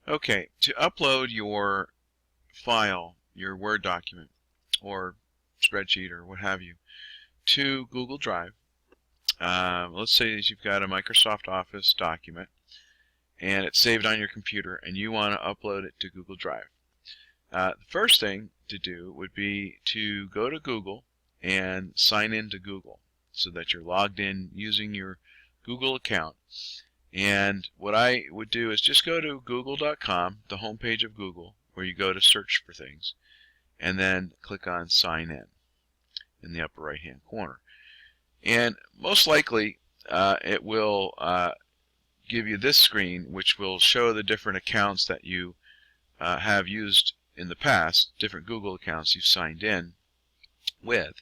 Okay, to upload your file, your Word document or spreadsheet or what have you, to Google Drive, let's say that you've got a Microsoft Office document and it's saved on your computer and you want to upload it to Google Drive. The first thing to do would be to go to Google and sign in to Google so that you're logged in using your Google account. And what I would do is just go to google.com, the home page of Google, where you go to search for things, and then click on Sign in the upper right hand corner. And most likely it will give you this screen, which will show the different accounts that you have used in the past, different Google accounts you've signed in with,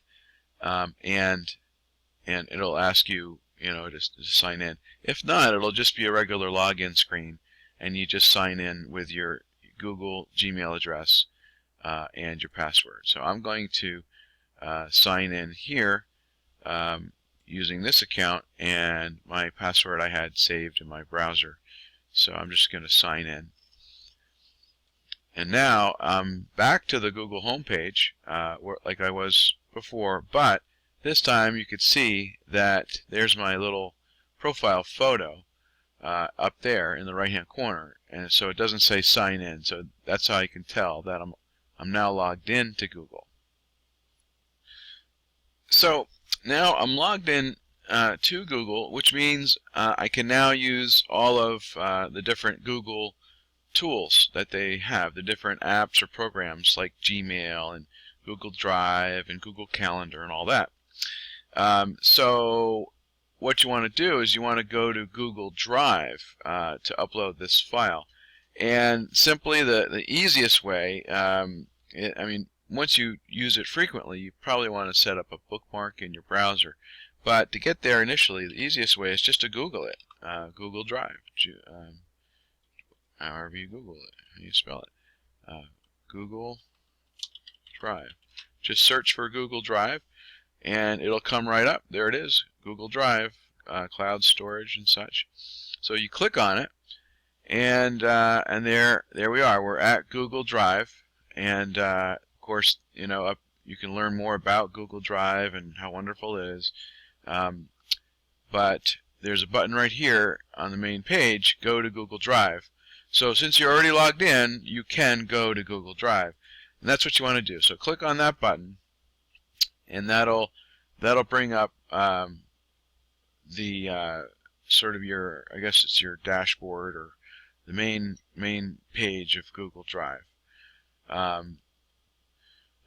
and it'll ask you, to sign in. If not, it'll just be a regular login screen, and you just sign in with your Google Gmail address and your password. So I'm going to sign in here using this account and my password I had saved in my browser. So I'm just going to sign in. And now I'm back to the Google homepage like I was before, but this time you could see that there's my little profile photo up there in the right hand corner, and so it doesn't say sign in, so that's how you can tell that I'm now logged in to Google. So now I'm logged in to Google, which means I can now use all of the different Google tools that they have, the different apps or programs like Gmail and Google Drive and Google Calendar and all that. So what you want to do is you want to go to Google Drive to upload this file. And simply the easiest way, I mean, once you use it frequently, you probably want to set up a bookmark in your browser. But to get there initially, the easiest way is just to Google it, Google Drive. However you Google it, how you spell it. Google Drive. Just search for Google Drive, and it'll come right up. There it is, Google Drive, cloud storage and such. So you click on it, and there we are. We're at Google Drive, and of course, you can learn more about Google Drive and how wonderful it is. But there's a button right here on the main page, Go to Google Drive. So since you're already logged in, you can go to Google Drive, and that's what you want to do. So click on that button, and that'll bring up the sort of your, I guess it's your dashboard or the main page of Google Drive.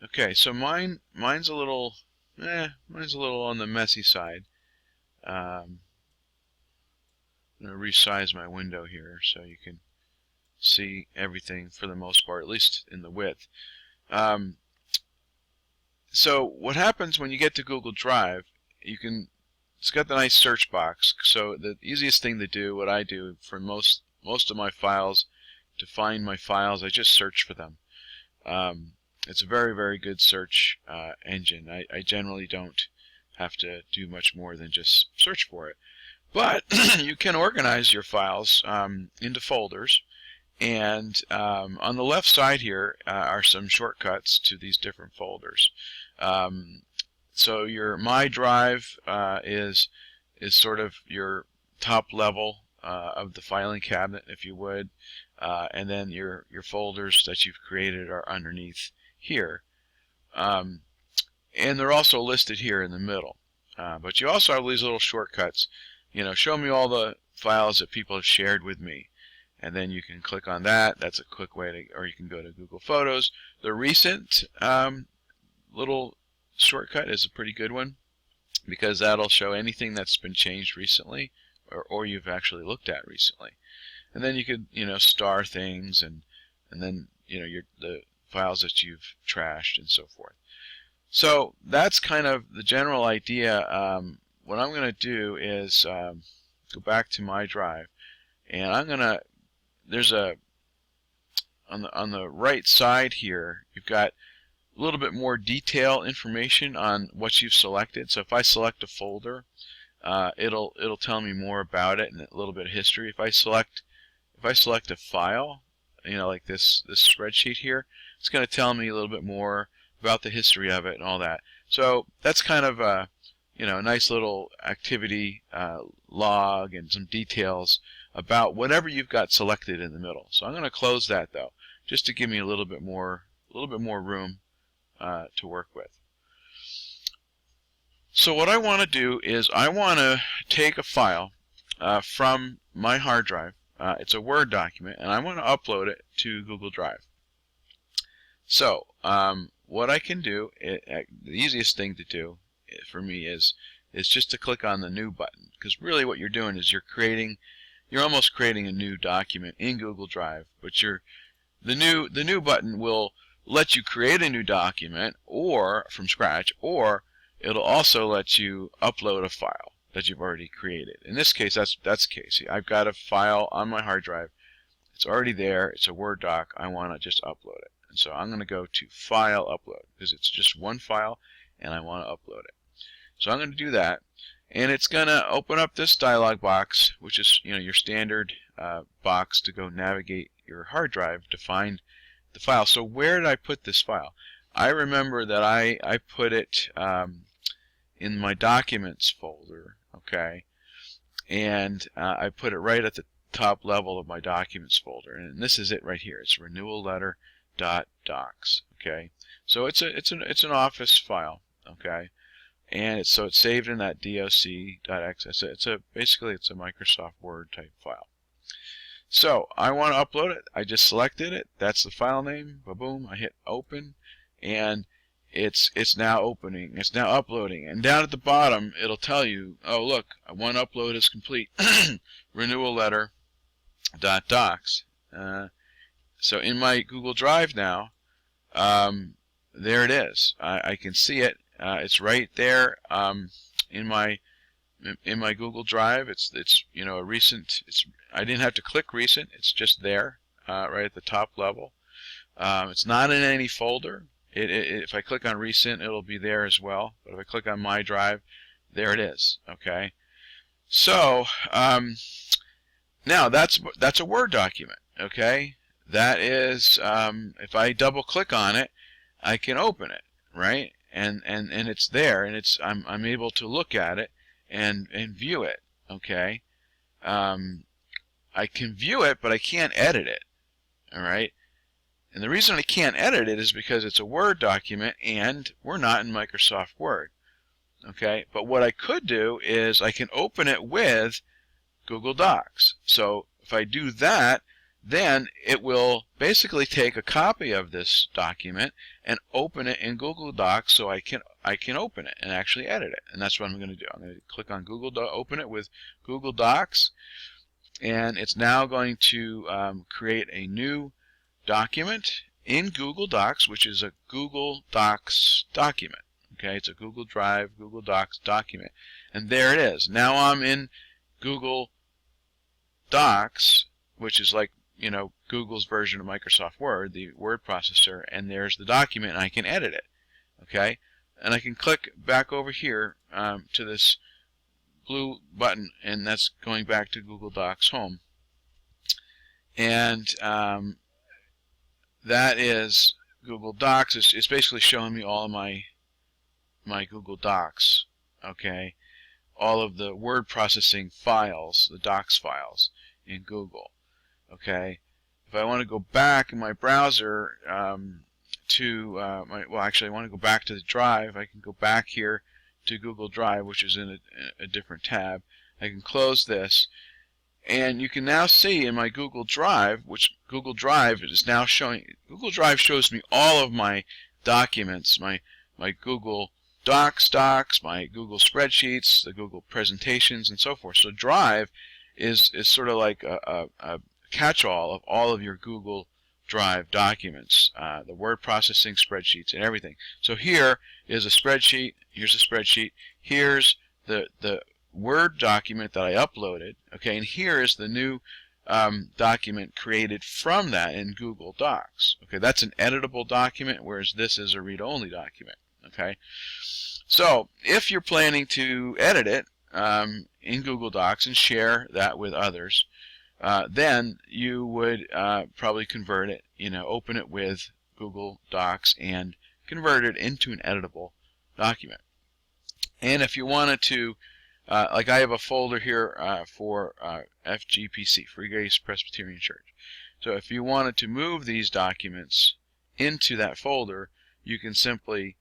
Okay, so mine's a little on the messy side. I'm going to resize my window here so you can see everything for the most part, at least in the width. So what happens when you get to Google Drive, it's got the nice search box. So the easiest thing to do, what I do for most of my files, to find my files, I just search for them. It's a very, very good search engine. I generally don't have to do much more than just search for it. But you can organize your files into folders, and on the left side here are some shortcuts to these different folders. So your My Drive is sort of your top level of the filing cabinet, if you would, and then your folders that you've created are underneath here, and they're also listed here in the middle. But you also have these little shortcuts. Show me all the files that people have shared with me, and then you can click on that. That's a quick way to, or you can go to Google Photos. The recent little shortcut is a pretty good one, because that'll show anything that's been changed recently or you've actually looked at recently. And then you could star things, and then the files that you've trashed and so forth. So that's kind of the general idea. What I'm going to do is go back to My Drive, and I'm going to, there's on the right side here, you've got a little bit more detail information on what you've selected. So if I select a folder, it'll tell me more about it and a little bit of history. If I select a file, like this spreadsheet here, it's going to tell me a little bit more about the history of it and all that. So that's kind of a nice little activity log and some details about whatever you've got selected in the middle. So I'm going to close that though, just to give me a little bit more room to work with. So what I want to do is I want to take a file from my hard drive. It's a Word document, and I want to upload it to Google Drive. So what I can do, the easiest thing to do for me is just to click on the New button, because really what you're doing is you're almost creating a new document in Google Drive, but the new button will let you create a new document or from scratch, or it'll also let you upload a file that you've already created. In this case, that's the case. I've got a file on my hard drive. It's already there. It's a Word doc. I want to just upload it. And so I'm going to go to File, Upload, because it's just one file and I want to upload it. So I'm going to do that, and it's going to open up this dialog box, which is your standard box to go navigate your hard drive to find the file. So where did I put this file? I remember that I put it in my Documents folder, okay, and I put it right at the top level of my Documents folder, and this is it right here. It's renewalletter.docs, okay. So it's an Office file, okay, and it's saved in that doc.x. Basically it's a Microsoft Word type file. So I want to upload it. I just selected it. That's the file name. Boom. I hit open, and it's now opening. It's now uploading. And down at the bottom, it'll tell you, oh look, one upload is complete. renewalletter.docs. So in my Google Drive now, there it is. I can see it. It's right there in my Google Drive. It's a recent. I didn't have to click recent. It's just there, right at the top level. It's not in any folder. If I click on recent, it'll be there as well. But if I click on my drive, there it is. Okay. So now that's a Word document. Okay. That is, if I double click on it, I can open it, right? And it's there, and I'm able to look at it and view it. Okay. I can view it, but I can't edit it. All right. And the reason I can't edit it is because it's a Word document and we're not in Microsoft Word. Okay. But what I could do is I can open it with Google Docs. So if I do that, then it will basically take a copy of this document and open it in Google Docs, so I can open it and actually edit it. And that's what I'm going to do. I'm going to click on open it with Google Docs, and it's now going to create a new document in Google Docs, which is a Google Docs document. Okay, it's a Google Drive, Google Docs document, and there it is. Now I'm in Google Docs, which is like Google's version of Microsoft Word, the word processor, and there's the document, and I can edit it. Okay, and I can click back over here to this blue button, and that's going back to Google Docs Home. And that is Google Docs. It's basically showing me all of my Google Docs. Okay, all of the word processing files, the Docs files in Google. Okay, if I want to go back in my browser to actually I want to go back to the drive, I can go back here to Google Drive, which is in a different tab. I can close this, and you can now see in my Google Drive, which Google Drive is now showing. Google Drive shows me all of my documents, my Google Docs, my Google spreadsheets, the Google presentations, and so forth. So Drive is sort of like a catch-all of all of your Google Drive documents, the word processing, spreadsheets, and everything. So here is a spreadsheet. Here's a spreadsheet. Here's the Word document that I uploaded. Okay, and here is the new document created from that in Google Docs. Okay, that's an editable document, whereas this is a read-only document. Okay, so if you're planning to edit it in Google Docs and share that with others, then you would probably convert it, open it with Google Docs and convert it into an editable document. And if you wanted to, like I have a folder here for FGPC, Free Grace Presbyterian Church. So if you wanted to move these documents into that folder, you can simply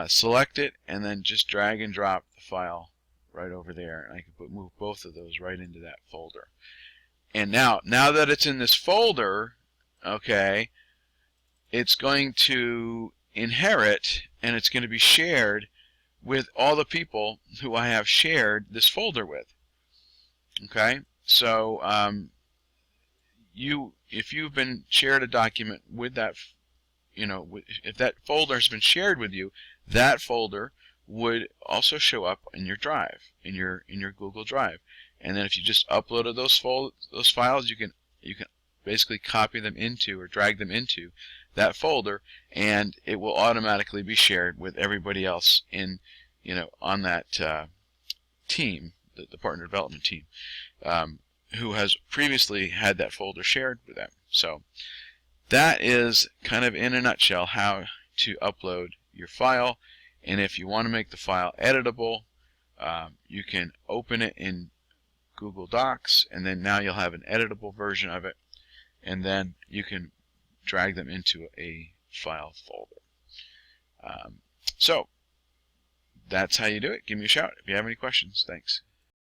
select it and then just drag and drop the file right over there, and I can move both of those right into that folder. And now that it's in this folder, okay, it's going to inherit and it's going to be shared with all the people who I have shared this folder with. Okay, so if you've been shared a document with that, if that folder has been shared with you, that folder would also show up in your drive, in your Google Drive. And then if you just uploaded those files, you can basically copy them into or drag them into that folder, and it will automatically be shared with everybody else in on that team, the partner development team, who has previously had that folder shared with them. So that is kind of in a nutshell how to upload your file. And if you want to make the file editable, you can open it in Google Docs, and then now you'll have an editable version of it, and then you can drag them into a file folder. So that's how you do it. Give me a shout if you have any questions. Thanks.